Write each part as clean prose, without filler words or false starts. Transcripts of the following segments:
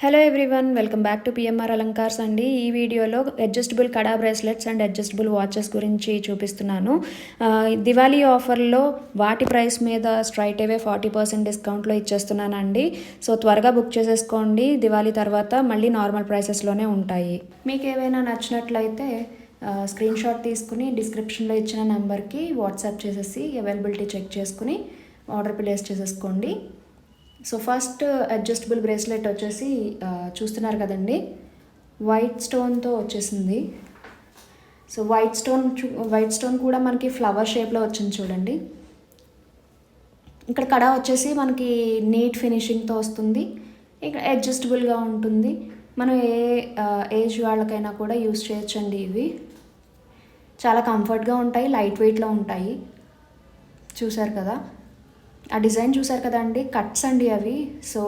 Hello everyone, welcome back to PMR Alankars అండి. ఈ వీడియోలో adjustable kada bracelets and adjustable watches గురించి చూపిస్తున్నాను. దివాళీ ఆఫర్లో వాటి ప్రైస్ మీద స్ట్రైట్ అవే 40% డిస్కౌంట్లో ఇచ్చేస్తున్నానండి. సో త్వరగా బుక్ చేసేసుకోండి. దివాళీ తర్వాత మళ్ళీ నార్మల్ ప్రైసెస్లోనే ఉంటాయి. మీకు ఏవైనా నచ్చినట్లయితే స్క్రీన్ షాట్ తీసుకుని డిస్క్రిప్షన్లో ఇచ్చిన నెంబర్కి వాట్సాప్ చేసేసి అవైలబిలిటీ చెక్ చేసుకుని ఆర్డర్ ప్లేస్ చేసేసుకోండి. సో ఫస్ట్ అడ్జస్టబుల్ బ్రేస్లెట్ వచ్చేసి చూస్తున్నారు కదండి, వైట్ స్టోన్తో వచ్చేసింది. సో వైట్ స్టోన్ కూడా మనకి ఫ్లవర్ షేప్లో వచ్చింది చూడండి. ఇక్కడ కడా వచ్చేసి మనకి నీట్ ఫినిషింగ్తో వస్తుంది. ఇక్కడ అడ్జస్టబుల్గా ఉంటుంది. మనం ఏ ఏజ్ వాళ్ళకైనా కూడా యూస్ చేయొచ్చండి. ఇవి చాలా కంఫర్ట్గా ఉంటాయి, లైట్ వెయిట్లో ఉంటాయి. చూసారు కదా, ఆ డిజైన్ చూసారు కదా అండి, కట్స్ అండి అవి. సో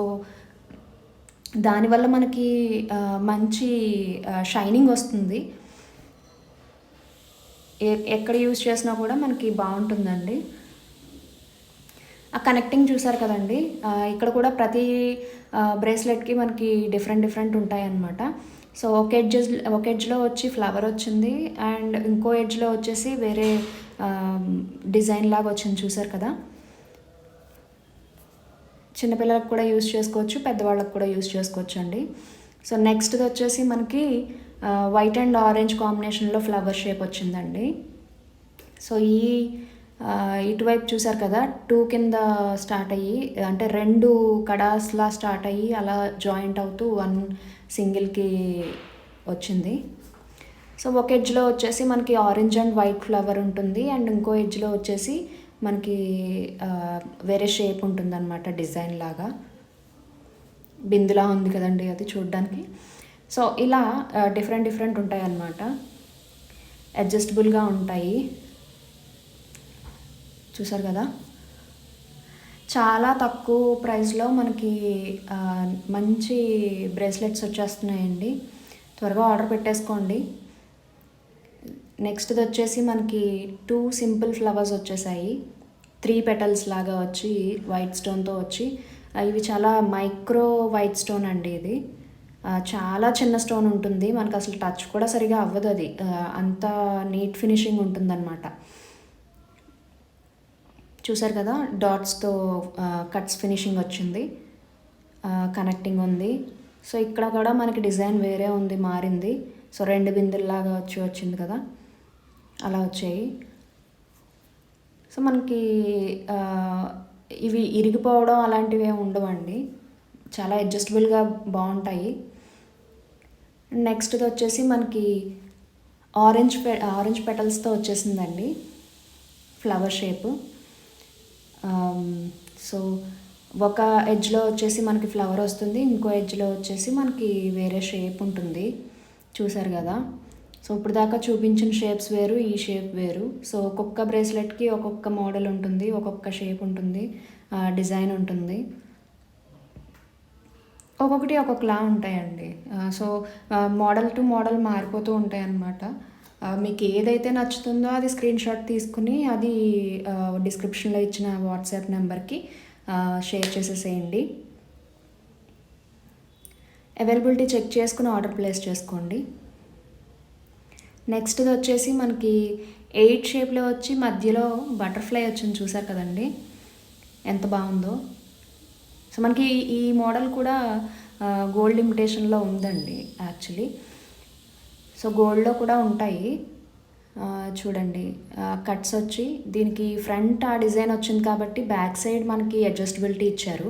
దానివల్ల మనకి మంచి షైనింగ్ వస్తుంది. ఎక్కడ యూజ్ చేసినా కూడా మనకి బాగుంటుందండి. ఆ కనెక్టింగ్ చూసారు కదండి, ఇక్కడ కూడా ప్రతి బ్రేస్లెట్కి మనకి డిఫరెంట్ ఉంటాయి అన్నమాట. సో ఒక ఎడ్జ్లో వచ్చి ఫ్లవర్ వచ్చింది అండ్ ఇంకో ఎడ్జ్లో వచ్చేసి వేరే డిజైన్ లాగా వచ్చింది. చూసారు కదా, చిన్నపిల్లలకు కూడా యూస్ చేసుకోవచ్చు, పెద్దవాళ్ళకు కూడా యూస్ చేసుకోవచ్చు అండి. సో నెక్స్ట్ది వచ్చేసి మనకి వైట్ అండ్ ఆరెంజ్ కాంబినేషన్లో ఫ్లవర్ షేప్ వచ్చిందండి. సో ఇటువైపు చూసారు కదా, 2 కింద స్టార్ట్ అయ్యి, అంటే 2 కడాస్లా స్టార్ట్ అయ్యి అలా జాయింట్ అవుతూ 1 సింగిల్కి వచ్చింది. సో ఒక ఎడ్జ్లో వచ్చేసి మనకి ఆరెంజ్ అండ్ వైట్ ఫ్లవర్ ఉంటుంది అండ్ ఇంకో ఎడ్జ్లో వచ్చేసి మనకి వేరే షేప్ ఉంటుందన్నమాట, డిజైన్ లాగా. బిందులా ఉంది కదండి అది చూడడానికి. సో ఇలా డిఫరెంట్ ఉంటాయి అన్నమాట, అడ్జస్టబుల్గా ఉంటాయి. చూసారు కదా, చాలా తక్కువ ప్రైస్లో మనకి మంచి బ్రేస్లెట్స్ వచ్చేస్తున్నాయండి. త్వరగా ఆర్డర్ పెట్టేసుకోండి. నెక్స్ట్ది వచ్చేసి మనకి 2 సింపుల్ ఫ్లవర్స్ వచ్చేసాయి, 3 పెటల్స్ లాగా వచ్చి వైట్ స్టోన్తో వచ్చి. ఇవి చాలా మైక్రో వైట్ స్టోన్ అండి. ఇది చాలా చిన్న స్టోన్ ఉంటుంది, మనకు అసలు టచ్ కూడా సరిగా అవ్వదు. అది అంత నీట్ ఫినిషింగ్ ఉంటుందన్నమాట. చూసారు కదా, డాట్స్తో కట్స్ ఫినిషింగ్ వచ్చింది, కనెక్టింగ్ ఉంది. సో ఇక్కడ కూడా మనకి డిజైన్ వేరే ఉంది, మారింది. సో 2 బిందుల్లాగా వచ్చింది కదా, అలా వచ్చాయి. సో మనకి ఇవి ఇరిగిపోవడం అలాంటివి ఏమి ఉండవండి, చాలా అడ్జస్టబుల్గా బాగుంటాయి. నెక్స్ట్ది వచ్చేసి మనకి ఆరెంజ్ పెటల్స్తో వచ్చేసిందండి, ఫ్లవర్ షేపు. సో ఒక ఎడ్జ్లో వచ్చేసి మనకి ఫ్లవర్ వస్తుంది, ఇంకో ఎడ్జ్లో వచ్చేసి మనకి వేరే షేప్ ఉంటుంది. చూసారు కదా, సో ఇప్పుడు దాకా చూపించిన షేప్స్ వేరు, ఈ షేప్ వేరు. సో ఒక్కొక్క బ్రేస్లెట్కి ఒక్కొక్క మోడల్ ఉంటుంది, ఒక్కొక్క షేప్ ఉంటుంది, డిజైన్ ఉంటుంది, ఒక్కొక్కటి ఒక్కొక్కలా ఉంటాయండి. సో మోడల్ టు మోడల్ మారిపోతూ ఉంటాయి అన్నమాట. మీకు ఏదైతే నచ్చుతుందో అది స్క్రీన్ షాట్ తీసుకుని అది డిస్క్రిప్షన్లో ఇచ్చిన వాట్సాప్ నెంబర్కి షేర్ చేసేసేయండి. అవైలబిలిటీ చెక్ చేసుకుని ఆర్డర్ ప్లేస్ చేసుకోండి. నెక్స్ట్ది వచ్చేసి మనకి 8 షేప్లో వచ్చి మధ్యలో బటర్ఫ్లై వచ్చింది. చూసారు కదండి, ఎంత బాగుందో. సో మనకి ఈ మోడల్ కూడా గోల్డ్ ఇమిటేషన్లో ఉందండి యాక్చువల్లీ. సో గోల్డ్లో కూడా ఉంటాయి చూడండి. కట్స్ వచ్చి దీనికి ఫ్రంట్ ఆ డిజైన్ వచ్చింది కాబట్టి బ్యాక్ సైడ్ మనకి అడ్జస్టబిలిటీ ఇచ్చారు.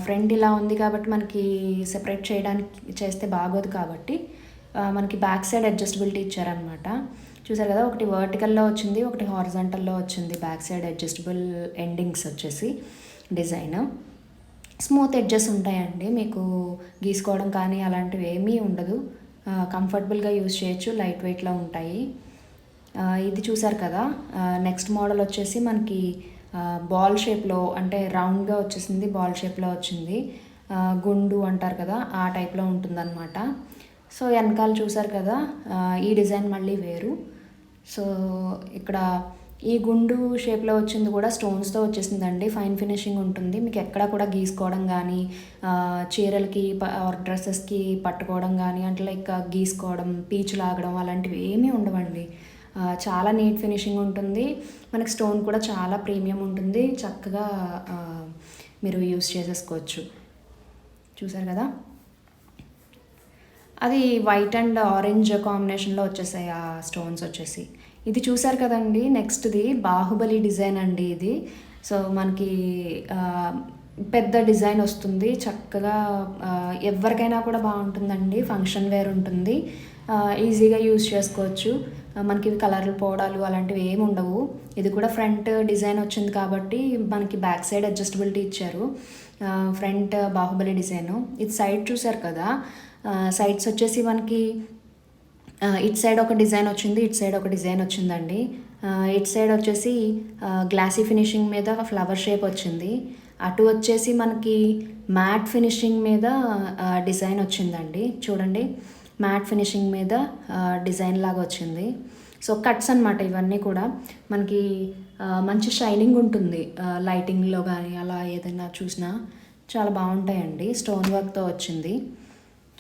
ఫ్రంట్ ఇలా ఉంది కాబట్టి మనకి సెపరేట్ చేయడానికి చేస్తే బాగోదు కాబట్టి మనకి బ్యాక్ సైడ్ అడ్జస్టబిలిటీ ఇచ్చారనమాట. చూసారు కదా, ఒకటి వర్టికల్లో వచ్చింది, ఒకటి హారిజాంటల్లో వచ్చింది. బ్యాక్ సైడ్ అడ్జస్టబుల్ ఎండింగ్స్ వచ్చేసి డిజైన్. స్మూత్ ఎడ్జెస్ ఉంటాయండి, మీకు గీసుకోవడం కానీ అలాంటివి ఏమీ ఉండదు. కంఫర్టబుల్గా యూజ్ చేయొచ్చు, లైట్ వెయిట్లో ఉంటాయి. ఇది చూసారు కదా, నెక్స్ట్ మోడల్ వచ్చేసి మనకి బాల్ షేప్లో, అంటే రౌండ్గా వచ్చేసింది, బాల్ షేప్లో వచ్చింది. గుండు అంటారు కదా, ఆ టైప్లో ఉంటుందన్నమాట. సో వెనకాల చూసారు కదా, ఈ డిజైన్ మళ్ళీ వేరు. సో ఇక్కడ ఈ గుండు షేప్లో వచ్చింది కూడా స్టోన్స్తో వచ్చేసిందండి. ఫైన్ ఫినిషింగ్ ఉంటుంది. మీకు ఎక్కడ కూడా గీసుకోవడం కానీ చీరలకి ఆర్ డ్రెస్సెస్కి పట్టుకోవడం కానీ అంటే లైక్ గీసుకోవడం పీచు లాగడం అలాంటివి ఏమీ ఉండవండి. చాలా నీట్ ఫినిషింగ్ ఉంటుంది. మనకి స్టోన్ కూడా చాలా ప్రీమియం ఉంటుంది. చక్కగా మీరు యూస్ చేసేసుకోవచ్చు. చూసారు కదా, అది వైట్ అండ్ ఆరెంజ్ కాంబినేషన్లో వచ్చేసాయి ఆ స్టోన్స్ వచ్చేసి. ఇది చూసారు కదండి, నెక్స్ట్ది బాహుబలి డిజైన్ అండి ఇది. సో మనకి పెద్ద డిజైన్ వస్తుంది. చక్కగా ఎవరికైనా కూడా బాగుంటుందండి. ఫంక్షన్ వేర్ ఉంటుంది. ఈజీగా యూజ్ చేసుకోవచ్చు. మనకి కలర్లు పోవడాలు అలాంటివి ఏమి ఉండవు. ఇది కూడా ఫ్రంట్ డిజైన్ వచ్చింది కాబట్టి మనకి బ్యాక్ సైడ్ అడ్జస్టబిలిటీ ఇచ్చారు. Front Baahubali design. ఇది సైడ్ చూసారు కదా, సైడ్స్ వచ్చేసి మనకి ఇటు సైడ్ ఒక డిజైన్ వచ్చింది, ఇటు సైడ్ ఒక డిజైన్ వచ్చిందండి. ఇటు సైడ్ వచ్చేసి గ్లాసీ ఫినిషింగ్ మీద ఫ్లవర్ షేప్ వచ్చింది. అటు వచ్చేసి మనకి మ్యాట్ ఫినిషింగ్ మీద డిజైన్ వచ్చిందండి. చూడండి, మ్యాట్ ఫినిషింగ్ మీద డిజైన్ లాగా వచ్చింది. సో కట్స్ అనమాట ఇవన్నీ కూడా. మనకి మంచి షైనింగ్ ఉంటుంది. లైటింగ్లో కానీ అలా ఏదైనా చూసినా చాలా బాగుంటాయండి. స్టోన్ వర్క్తో వచ్చింది.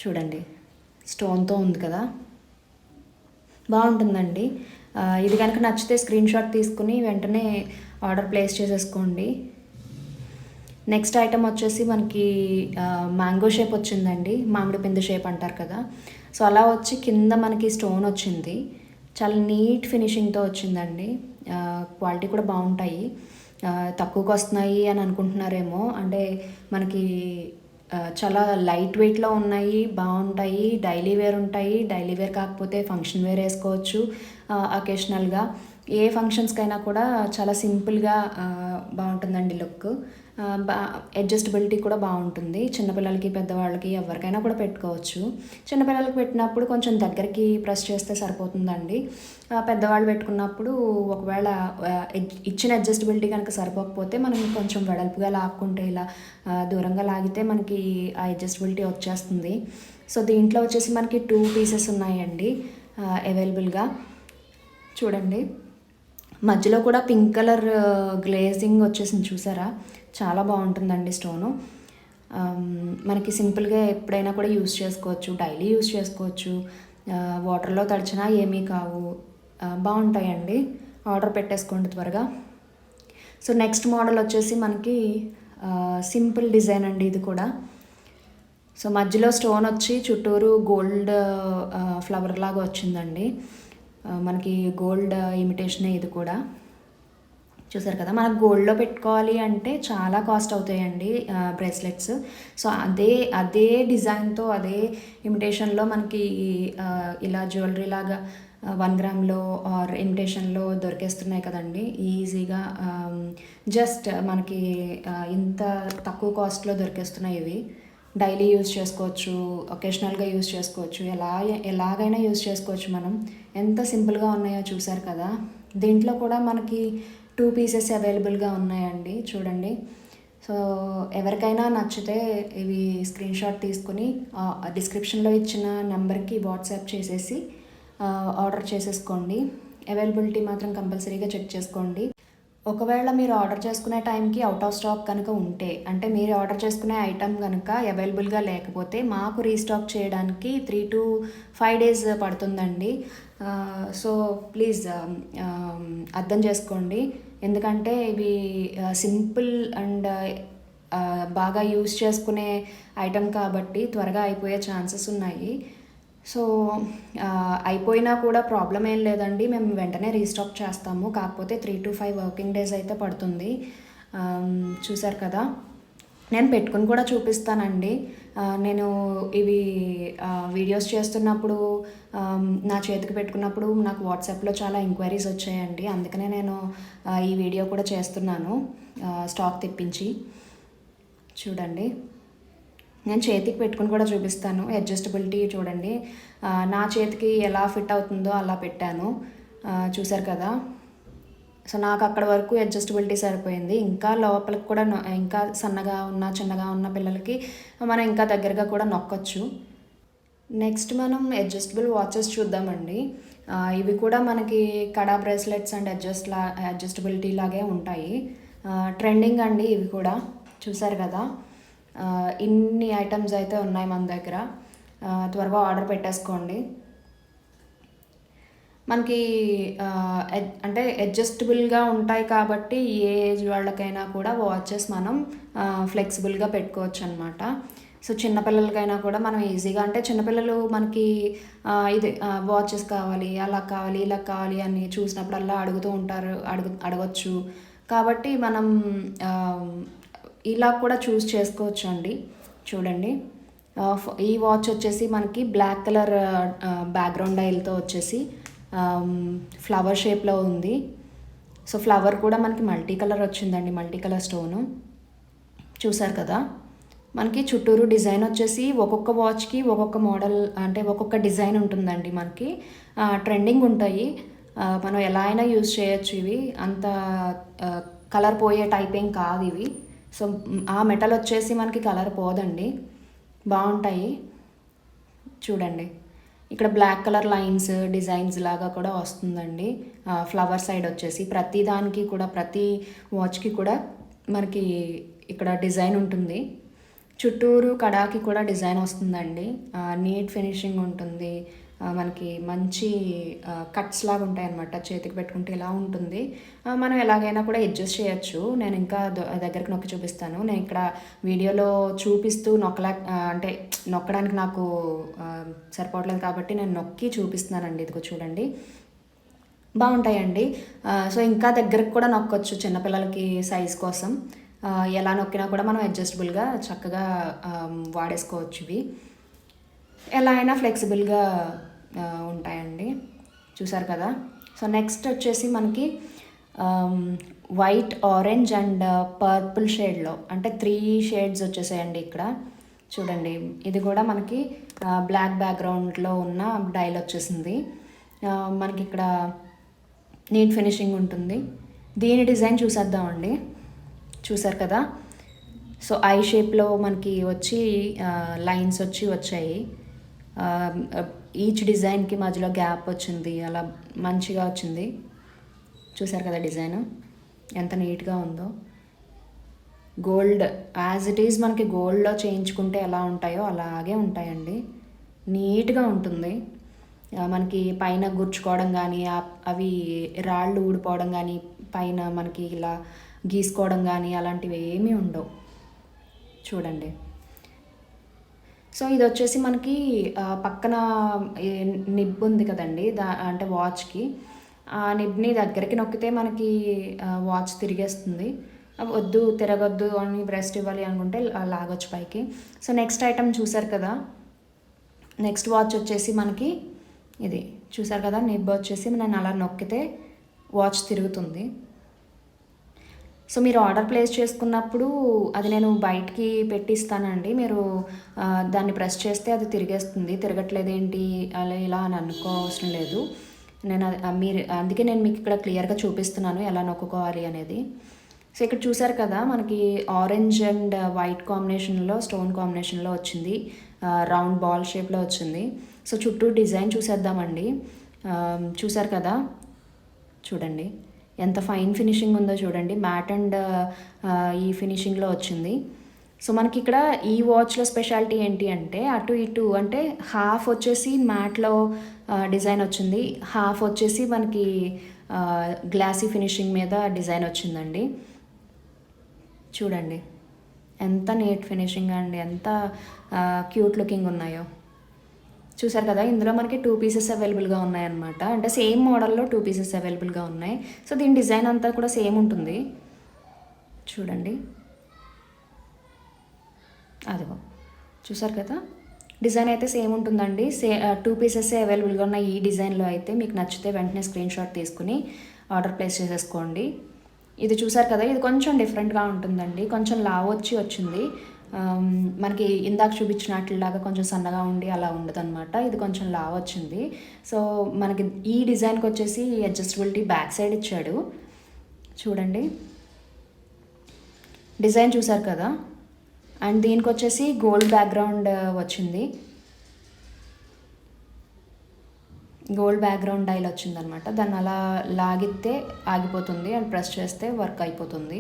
చూడండి, స్టోన్తో ఉంది కదా, బాగుంటుందండి. ఇది కనుక నచ్చితే స్క్రీన్ షాట్ తీసుకుని వెంటనే ఆర్డర్ ప్లేస్ చేసేసుకోండి. నెక్స్ట్ ఐటమ్ వచ్చేసి మనకి మ్యాంగో షేప్ వచ్చిందండి. మామిడి పిండి షేప్ అంటారు కదా, సో అలా వచ్చి కింద మనకి స్టోన్ వచ్చింది. చాలా నీట్ ఫినిషింగ్తో వచ్చిందండి. క్వాలిటీ కూడా బాగుంటాయి. తక్కువకి వస్తున్నాయి అని అనుకుంటున్నారేమో, అంటే మనకి చాలా లైట్ వెయిట్లో ఉన్నాయి, బాగుంటాయి. డైలీ వేర్ ఉంటాయి. డైలీ వేర్ కాకపోతే ఫంక్షన్ వేర్ వేసుకోవచ్చు. అకేషనల్గా ఏ ఫంక్షన్స్కైనా కూడా చాలా సింపుల్గా బాగుంటుందండి లుక్. అడ్జస్టబిలిటీ కూడా బాగుంటుంది. చిన్నపిల్లలకి పెద్దవాళ్ళకి ఎవరికైనా కూడా పెట్టుకోవచ్చు. చిన్నపిల్లలకి పెట్టినప్పుడు కొంచెం దగ్గరికి ప్రెస్ చేస్తే సరిపోతుందండి. పెద్దవాళ్ళు పెట్టుకున్నప్పుడు ఒకవేళ ఇచ్చిన అడ్జస్టబిలిటీ కనుక సరిపోకపోతే మనం కొంచెం వెడల్పుగా లాక్కుంటే ఇలా దూరంగా లాగితే మనకి ఆ అడ్జస్టబిలిటీ వచ్చేస్తుంది. సో దీంట్లో వచ్చేసి మనకి 2 పీసెస్ ఉన్నాయండి అవైలబుల్గా. చూడండి, మధ్యలో కూడా పింక్ కలర్ గ్లేజింగ్ వచ్చేసింది చూసారా, చాలా బాగుంటుందండి స్టోను. మనకి సింపుల్గా ఎప్పుడైనా కూడా యూస్ చేసుకోవచ్చు. డైలీ యూస్ చేసుకోవచ్చు. వాటర్లో తడిచినా ఏమీ కావు. బాగుంటాయండి. ఆర్డర్ పెట్టేసుకోండి త్వరగా. సో నెక్స్ట్ మోడల్ వచ్చేసి మనకి సింపుల్ డిజైన్ అండి ఇది కూడా. సో మధ్యలో స్టోన్ వచ్చి చుట్టూరు గోల్డ్ ఫ్లవర్ లాగా వచ్చిందండి. మనకి గోల్డ్ ఇమిటేషనే ఇది కూడా. చూసారు కదా, మనకు గోల్డ్లో పెట్టుకోవాలి అంటే చాలా కాస్ట్ అవుతాయండి బ్రేస్లెట్స్. సో అదే డిజైన్తో అదే ఇమిటేషన్లో మనకి ఇలా జ్యువెలరీ లాగా 1 గ్రామ్లో ఆర్ ఇమిటేషన్లో దొరికేస్తున్నాయి కదండి ఈజీగా. జస్ట్ మనకి ఇంత తక్కువ కాస్ట్లో దొరికేస్తున్నాయి ఇవి. డైలీ యూజ్ చేసుకోవచ్చు, ఒకేషనల్గా యూజ్ చేసుకోవచ్చు, ఎలాగైనా యూజ్ చేసుకోవచ్చు మనం. ఎంత సింపుల్గా ఉన్నాయో చూసారు కదా. దీంట్లో కూడా మనకి 2 పీసెస్ అవైలబుల్గా ఉన్నాయండి. చూడండి, సో ఎవరికైనా నచ్చితే ఇవి స్క్రీన్ షాట్ తీసుకుని డిస్క్రిప్షన్లో ఇచ్చిన నెంబర్కి వాట్సాప్ చేసేసి ఆర్డర్ చేసేసుకోండి. అవైలబిలిటీ మాత్రం కంపల్సరీగా చెక్ చేసుకోండి. ఒకవేళ మీరు ఆర్డర్ చేసుకునే టైంకి అవుట్ ఆఫ్ స్టాక్ కనుక ఉంటే, అంటే మీరు ఆర్డర్ చేసుకునే ఐటమ్ కనుక అవైలబుల్గా లేకపోతే మాకు రీస్టాక్ చేయడానికి 3 to 5 days పడుతుందండి. సో ప్లీజ్ అర్థం చేసుకోండి. ఎందుకంటే ఇవి సింపుల్ అండ్ బాగా యూజ్ చేసుకునే ఐటమ్ కాబట్టి త్వరగా అయిపోయే ఛాన్సెస్ ఉన్నాయి. సో అయిపోయినా కూడా ప్రాబ్లం ఏం లేదండి, మేము వెంటనే రీస్టాక్ చేస్తాము. కాకపోతే 3 to 5 వర్కింగ్ డేస్ అయితే పడుతుంది. చూసారు కదా, నేను పెట్టుకుని కూడా చూపిస్తానండి. నేను ఇవి వీడియోస్ చేస్తున్నప్పుడు నా చేతికి పెట్టుకున్నప్పుడు నాకు వాట్సాప్లో చాలా ఎంక్వైరీస్ వచ్చాయండి. అందుకనే నేను ఈ వీడియో కూడా చేస్తున్నాను స్టాక్ తెప్పించి. చూడండి, నేను చేతికి పెట్టుకుని కూడా చూపిస్తాను. అడ్జస్టబిలిటీ చూడండి, నా చేతికి ఎలా ఫిట్ అవుతుందో అలా పెట్టాను. చూసారు కదా, సో నాకు అక్కడ వరకు అడ్జస్టబిలిటీ సరిపోయింది. ఇంకా లోపలికి కూడా ఇంకా సన్నగా ఉన్న చిన్నగా ఉన్న పిల్లలకి మనం ఇంకా దగ్గరగా కూడా నొక్కొచ్చు. నెక్స్ట్ మనం అడ్జస్టబుల్ వాచెస్ చూద్దామండి. ఇవి కూడా మనకి కడా బ్రేస్లెట్స్ అండ్ అడ్జస్టబిలిటీ లాగే ఉంటాయి. ట్రెండింగ్ అండి ఇవి కూడా. చూసారు కదా, ఇన్ని ఐటమ్స్ అయితే ఉన్నాయి మన దగ్గర. త్వరగా ఆర్డర్ పెట్టేసుకోండి. మనకి అంటే అడ్జస్టబుల్గా ఉంటాయి కాబట్టి ఏ ఏజ్ వాళ్ళకైనా కూడా వాచెస్ మనం ఫ్లెక్సిబుల్గా పెట్టుకోవచ్చు అనమాట. సో చిన్నపిల్లలకైనా కూడా మనం ఈజీగా, అంటే చిన్నపిల్లలు మనకి ఇది వాచెస్ కావాలి, అలా కావాలి, ఇలా కావాలి అని చూసినప్పుడల్లా అడుగుతూ ఉంటారు, అడగచ్చు. కాబట్టి మనం ఇలా కూడా చూస్ చేసుకోవచ్చు అండి. చూడండి, ఈ వాచ్ వచ్చేసి మనకి బ్లాక్ కలర్ బ్యాక్గ్రౌండ్ డైల్తో వచ్చేసి ఫ్లవర్ షేప్లో ఉంది. సో ఫ్లవర్ కూడా మనకి మల్టీ కలర్ వచ్చిందండి, మల్టీ కలర్ స్టోను. చూసారు కదా, మనకి చుట్టూరు డిజైన్ వచ్చేసి ఒక్కొక్క వాచ్కి ఒక్కొక్క మోడల్, అంటే ఒక్కొక్క డిజైన్ ఉంటుందండి. మనకి ట్రెండింగ్ ఉంటాయి, మనం ఎలా అయినా యూజ్ చేయొచ్చు. ఇవి అంత కలర్ పోయే టైప్ ఏం కాదు ఇవి. సో ఆ మెటల్ వచ్చేసి మనకి కలర్ పోదండి, బాగుంటాయి. చూడండి, ఇక్కడ బ్లాక్ కలర్ లైన్స్ డిజైన్స్ లాగా కూడా వస్తుందండి. ఫ్లవర్ సైడ్ వచ్చేసి ప్రతి దానికి కూడా, ప్రతి వాచ్కి కూడా మనకి ఇక్కడ డిజైన్ ఉంటుంది. చుట్టూరు కడాకి కూడా డిజైన్ వస్తుందండి. నీట్ ఫినిషింగ్ ఉంటుంది. మనకి మంచి కట్స్ లాగా ఉంటాయి అన్నమాట. చేతికి పెట్టుకుంటే ఇలా ఉంటుంది. మనం ఎలాగైనా కూడా అడ్జస్ట్ చేయొచ్చు. నేను ఇంకా దగ్గరికి నొక్కి చూపిస్తాను. నేను ఇక్కడ వీడియోలో చూపిస్తూ అంటే నొక్కడానికి నాకు సరిపోవట్లేదు కాబట్టి నేను నొక్కి చూపిస్తున్నానండి. ఇదిగో చూడండి, బాగుంటాయండి. సో ఇంకా దగ్గరికి కూడా నొక్కొచ్చు చిన్నపిల్లలకి సైజ్ కోసం. ఎలా నొక్కినా కూడా మనం అడ్జస్టబుల్గా చక్కగా వాడేసుకోవచ్చు. ఇవి ఎలా అయినా ఫ్లెక్సిబుల్గా ఉంటాయండి. చూసారు కదా. సో నెక్స్ట్ వచ్చేసి మనకి వైట్, ఆరెంజ్ అండ్ పర్పుల్ షేడ్లో, అంటే 3 షేడ్స్ వచ్చేసాయండి ఇక్కడ. చూడండి, ఇది కూడా మనకి బ్లాక్ బ్యాక్గ్రౌండ్లో ఉన్న డైల్ వచ్చేసింది. మనకి ఇక్కడ నీట్ ఫినిషింగ్ ఉంటుంది. దీని డిజైన్ చూసేద్దామండి. చూసారు కదా, సో ఐ షేప్లో మనకి వచ్చి లైన్స్ వచ్చాయి. ఈచ్ డిజైన్కి మధ్యలో గ్యాప్ వచ్చింది, అలా మంచిగా వచ్చింది. చూసారు కదా డిజైన్ ఎంత నీట్గా ఉందో. గోల్డ్ యాజ్ ఇట్ ఈజ్ మనకి గోల్డ్లో చేయించుకుంటే ఎలా ఉంటాయో అలాగే ఉంటాయండి. నీట్గా ఉంటుంది. మనకి పైన గుర్చుకోవడం కానీ, అవి రాళ్ళు ఊడిపోవడం కానీ, పైన మనకి ఇలా గీసుకోవడం కానీ అలాంటివి ఏమీ ఉండవు. చూడండి, సో ఇది వచ్చేసి మనకి పక్కన నిబ్ ఉంది కదండి, అంటే వాచ్కి ఆ నిబ్ని దగ్గరికి నొక్కితే మనకి వాచ్ తిరిగేస్తుంది. వద్దు, తిరగొద్దు అని బ్రెస్ట్ ఇవ్వాలి అనుకుంటే లాగొచ్చు పైకి. సో నెక్స్ట్ ఐటమ్ చూసారు కదా, నెక్స్ట్ వాచ్ వచ్చేసి మనకి ఇది చూసారు కదా, నిబ్ వచ్చేసి నేను అలా నొక్కితే వాచ్ తిరుగుతుంది. సో మీరు ఆర్డర్ ప్లేస్ చేసుకున్నప్పుడు అది నేను బయటికి పెట్టిస్తానండి. మీరు దాన్ని ప్రెస్ చేస్తే అది తిరిగేస్తుంది. తిరగట్లేదేంటి అలా ఇలా అని అనుకోవసరం లేదు. అందుకే నేను మీకు ఇక్కడ క్లియర్గా చూపిస్తున్నాను ఎలా నొక్కుకోవాలి అనేది. సో ఇక్కడ చూసారు కదా, మనకి ఆరెంజ్ అండ్ వైట్ కాంబినేషన్లో, స్టోన్ కాంబినేషన్లో వచ్చింది. రౌండ్ బాల్ షేప్లో వచ్చింది. సో చుట్టూ డిజైన్ చూసేద్దామండి. చూసారు కదా, చూడండి ఎంత ఫైన్ ఫినిషింగ్ ఉందో చూడండి. మ్యాట్ అండ్ ఈ ఫినిషింగ్లో వచ్చింది. సో మనకి ఇక్కడ ఈ వాచ్లో స్పెషాలిటీ ఏంటి అంటే, అటు ఇటు అంటే హాఫ్ వచ్చేసి మ్యాట్లో డిజైన్ వచ్చింది, హాఫ్ వచ్చేసి మనకి గ్లాసీ ఫినిషింగ్ మీద డిజైన్ వచ్చిందండి. చూడండి ఎంత నీట్ ఫినిషింగ్ అండి, ఎంత క్యూట్ లుకింగ్ ఉన్నాయో. చూసారు కదా, ఇందులో మనకి 2 పీసెస్ అవైలబుల్గా ఉన్నాయన్నమాట. అంటే సేమ్ మోడల్లో 2 పీసెస్ అవైలబుల్గా ఉన్నాయి. సో దీని డిజైన్ అంతా కూడా సేమ్ ఉంటుంది. చూడండి, అదిగో చూసారు కదా, డిజైన్ అయితే సేమ్ ఉంటుందండి. 2 పీసెస్ అవైలబుల్గా ఉన్న ఈ డిజైన్లో అయితే మీకు నచ్చితే వెంటనే స్క్రీన్ షాట్ తీసుకుని ఆర్డర్ ప్లేస్ చేసేసుకోండి. ఇది చూసారు కదా, ఇది కొంచెం డిఫరెంట్గా ఉంటుందండి. కొంచెం లావు వచ్చింది. మనకి ఇందాక చూపించినట్లాగా కొంచెం సన్నగా ఉండి అలా ఉండదు అనమాట. ఇది కొంచెం లావు వచ్చింది. సో మనకి ఈ డిజైన్కి వచ్చేసి అడ్జస్టబిలిటీ బ్యాక్ సైడ్ ఇచ్చాడు. చూడండి, డిజైన్ చూసారు కదా. అండ్ దీనికి వచ్చేసి గోల్డ్ బ్యాక్గ్రౌండ్ వచ్చింది. గోల్డ్ బ్యాక్గ్రౌండ్ డైల్ వచ్చిందనమాట. దాన్ని అలా లాగితే ఆగిపోతుంది అండ్ ప్రెస్ చేస్తే వర్క్ అయిపోతుంది.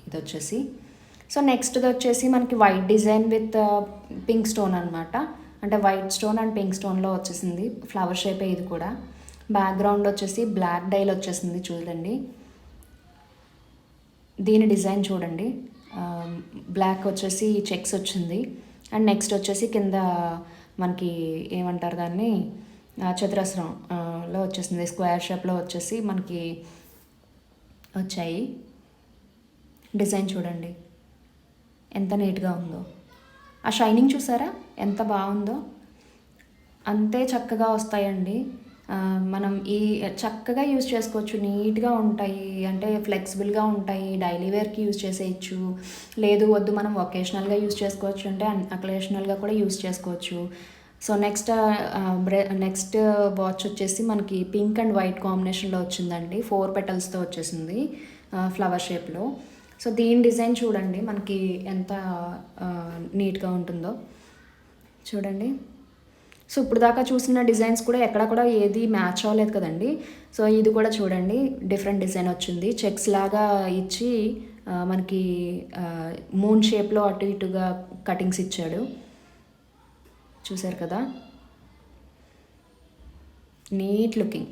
ఇది వచ్చేసి సో నెక్స్ట్ది వచ్చేసి మనకి white design with pink stone అనమాట. అంటే వైట్ స్టోన్ అండ్ పింక్ స్టోన్లో వచ్చేసింది. ఫ్లవర్ షేపే ఇది కూడా. బ్యాక్గ్రౌండ్ వచ్చేసి బ్లాక్ డైల్ వచ్చేసింది చూడండి. దీని డిజైన్ చూడండి. బ్లాక్ వచ్చేసి చెక్స్ వచ్చింది. అండ్ నెక్స్ట్ వచ్చేసి కింద మనకి ఏమంటారు దాన్ని చతురస్రంలో వచ్చేసింది. స్క్వేర్ షేప్లో వచ్చేసి మనకి వచ్చాయి. డిజైన్ చూడండి ఎంత నీట్గా ఉందో. ఆ షైనింగ్ చూసారా ఎంత బాగుందో. అంతే చక్కగా వస్తాయండి. మనం ఈ చక్కగా యూజ్ చేసుకోవచ్చు. నీట్గా ఉంటాయి, అంటే ఫ్లెక్సిబుల్గా ఉంటాయి. డైలీ వేర్కి యూజ్ చేసేయచ్చు. లేదు వద్దు మనం ఒకేషనల్గా యూజ్ చేసుకోవచ్చు అంటే అకేషనల్గా కూడా యూజ్ చేసుకోవచ్చు. సో నెక్స్ట్ వాచ్ వచ్చేసి మనకి పింక్ అండ్ వైట్ కాంబినేషన్లో వచ్చిందండి. 4 పెటల్స్తో వచ్చేసింది ఫ్లవర్ షేప్లో. సో దీని డిజైన్ చూడండి మనకి ఎంత నీట్గా ఉంటుందో చూడండి. సో ఇప్పుడు దాకా చూసిన డిజైన్స్ కూడా ఎక్కడ కూడా ఏది మ్యాచ్ అవ్వలేదు కదండి. సో ఇది కూడా చూడండి డిఫరెంట్ డిజైన్ వచ్చింది. చెక్స్ లాగా ఇచ్చి మనకి మూన్ షేప్లో అటు ఇటుగా కటింగ్స్ ఇచ్చాడు. చూసారు కదా, నీట్ లుకింగ్,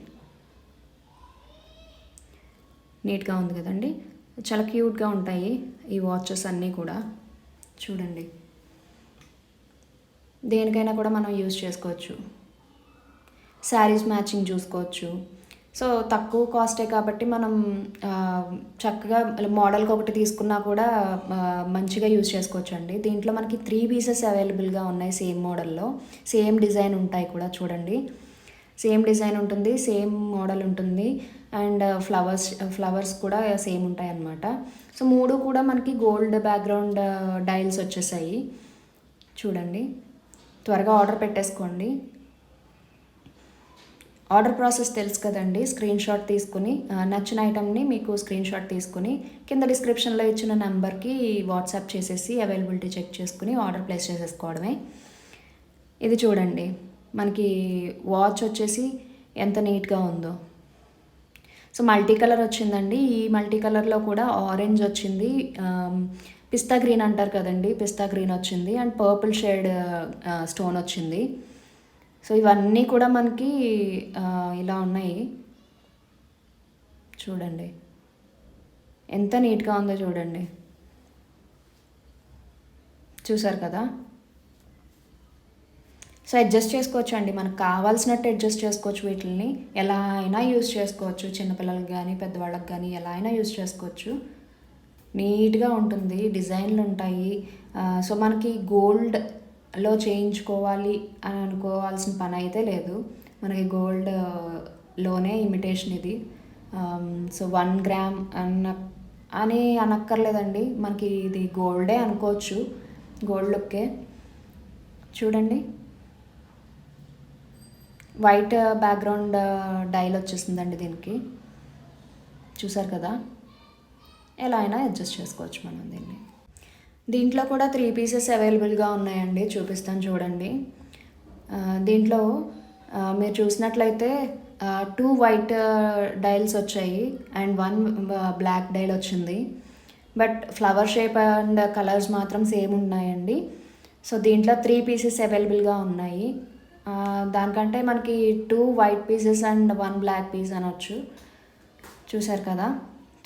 నీట్గా ఉంది కదండి. చాలా క్యూట్గా ఉంటాయి ఈ వాచెస్ అన్నీ కూడా. చూడండి దేనికైనా కూడా మనం యూజ్ చేసుకోవచ్చు. శారీస్ మ్యాచింగ్ చూసుకోవచ్చు. సో తక్కువ కాస్టే కాబట్టి మనం చక్కగా మోడల్కి ఒకటి తీసుకున్నా కూడా మంచిగా యూజ్ చేసుకోవచ్చు అండి. దీంట్లో మనకి 3 పీసెస్ అవైలబుల్గా ఉన్నాయి. సేమ్ మోడల్లో సేమ్ డిజైన్ ఉంటాయి కూడా చూడండి. సేమ్ డిజైన్ ఉంటుంది, సేమ్ మోడల్ ఉంటుంది అండ్ ఫ్లవర్స్ కూడా సేమ్ ఉంటాయి అన్నమాట. సో 3 కూడా మనకి గోల్డ్ బ్యాక్గ్రౌండ్ డైల్స్ వచ్చేసాయి చూడండి. త్వరగా ఆర్డర్ పెట్టేసుకోండి. ఆర్డర్ ప్రాసెస్ తెలుసు కదండి. స్క్రీన్ షాట్ తీసుకుని నచ్చిన ఐటమ్ని మీకు స్క్రీన్ షాట్ తీసుకుని కింద డిస్క్రిప్షన్లో ఇచ్చిన నెంబర్కి వాట్సాప్ చేసేసి అవైలబిలిటీ చెక్ చేసుకుని ఆర్డర్ ప్లేస్ చేసేసుకోవడమే. ఇది చూడండి మనకి వాచ్ వచ్చేసి ఎంత నీట్గా ఉందో. సో మల్టీ కలర్ వచ్చిందండి. ఈ మల్టీ కలర్లో కూడా ఆరెంజ్ వచ్చింది, పిస్తా గ్రీన్ అంటారు కదండి, పిస్తా గ్రీన్ వచ్చింది అండ్ పర్పుల్ షేడ్ స్టోన్ వచ్చింది. సో ఇవన్నీ కూడా మనకి ఇలా ఉన్నాయి చూడండి. ఎంత నీట్గా ఉందో చూడండి. చూసారు కదా. సో అడ్జస్ట్ చేసుకోవచ్చు అండి, మనకు కావాల్సినట్టు అడ్జస్ట్ చేసుకోవచ్చు. వీటిని ఎలా అయినా యూజ్ చేసుకోవచ్చు. చిన్నపిల్లలకి కానీ పెద్దవాళ్ళకి కానీ ఎలా అయినా యూజ్ చేసుకోవచ్చు. నీట్గా ఉంటుంది, డిజైన్లు ఉంటాయి. సో మనకి గోల్డ్లో చేయించుకోవాలి అని అనుకోవాల్సిన పని అయితే లేదు. మనకి గోల్డ్లోనే ఇమిటేషన్ ఇది. సో 1 గ్రామ్ అని అనక్కర్లేదండి, మనకి ఇది గోల్డే అనుకోవచ్చు. గోల్డ్ లుక్కే చూడండి. వైట్ బ్యాక్గ్రౌండ్ డైల్ వచ్చేసిందండి దీనికి. చూసారు కదా, ఎలా అయినా అడ్జస్ట్ చేసుకోవచ్చు మనం దీన్ని. దీంట్లో కూడా 3 పీసెస్ అవైలబుల్గా ఉన్నాయండి, చూపిస్తాను చూడండి. దీంట్లో మీరు చూసినట్లయితే 2 వైట్ డైల్స్ వచ్చాయి అండ్ 1 బ్లాక్ డైల్ వచ్చింది. But flower shape and colours మాత్రం సేమ్ ఉన్నాయండి. సో దీంట్లో 3 పీసెస్ అవైలబుల్గా ఉన్నాయి. దానికంటే మనకి 2 white pieces and 1 black piece అనొచ్చు. చూసారు కదా,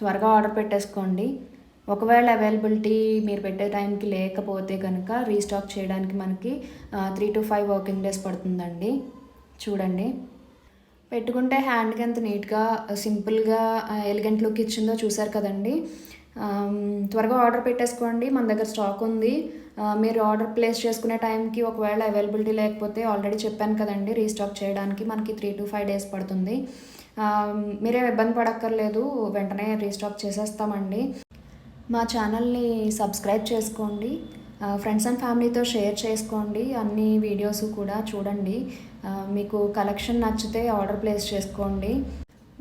త్వరగా ఆర్డర్ పెట్టేసుకోండి. ఒకవేళ అవైలబిలిటీ మీరు పెట్టే టైంకి లేకపోతే కనుక రీస్టాక్ చేయడానికి మనకి 3 to 5 వర్కింగ్ డేస్ పడుతుందండి. చూడండి, పెట్టుకుంటే హ్యాండ్కి ఎంత నీట్గా సింపుల్గా ఎలిగెంట్ లుక్ ఇచ్చిందో చూసారు కదండి. త్వరగా ఆర్డర్ పెట్టేసుకోండి, మన దగ్గర స్టాక్ ఉంది. మీరు ఆర్డర్ ప్లేస్ చేసుకునే టైంకి ఒకవేళ అవైలబిలిటీ లేకపోతే ఆల్రెడీ చెప్పాను కదండి, రీస్టాక్ చేయడానికి మనకి 3 to 5 డేస్ పడుతుంది. మీరేం ఇబ్బంది పడక్కర్లేదు, వెంటనే రీస్టాక్ చేసేస్తామండి. మా ఛానల్ని సబ్స్క్రైబ్ చేసుకోండి, ఫ్రెండ్స్ అండ్ ఫ్యామిలీతో షేర్ చేసుకోండి. అన్ని వీడియోస్ కూడా చూడండి. మీకు కలెక్షన్ నచ్చితే ఆర్డర్ ప్లేస్ చేసుకోండి.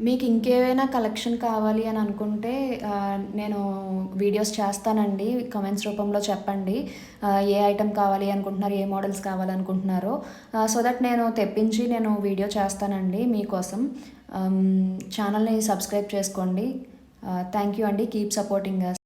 మీకు ఇంకేమైనా కలెక్షన్ కావాలి అని అనుకుంటే నేను వీడియోస్ చేస్తానండి. కామెంట్స్ రూపంలో చెప్పండి. ఏ ఐటెమ్ కావాలి అనుకుంటున్నారు, ఏ మోడల్స్ కావాలనుకుంటున్నారో. సో దట్ నేను తెప్పించి నేను వీడియో చేస్తానండి మీకోసం. ఛానల్ని సబ్స్క్రైబ్ చేసుకోండి. థ్యాంక్ యూ అండి. కీప్ సపోర్టింగ్ అస్.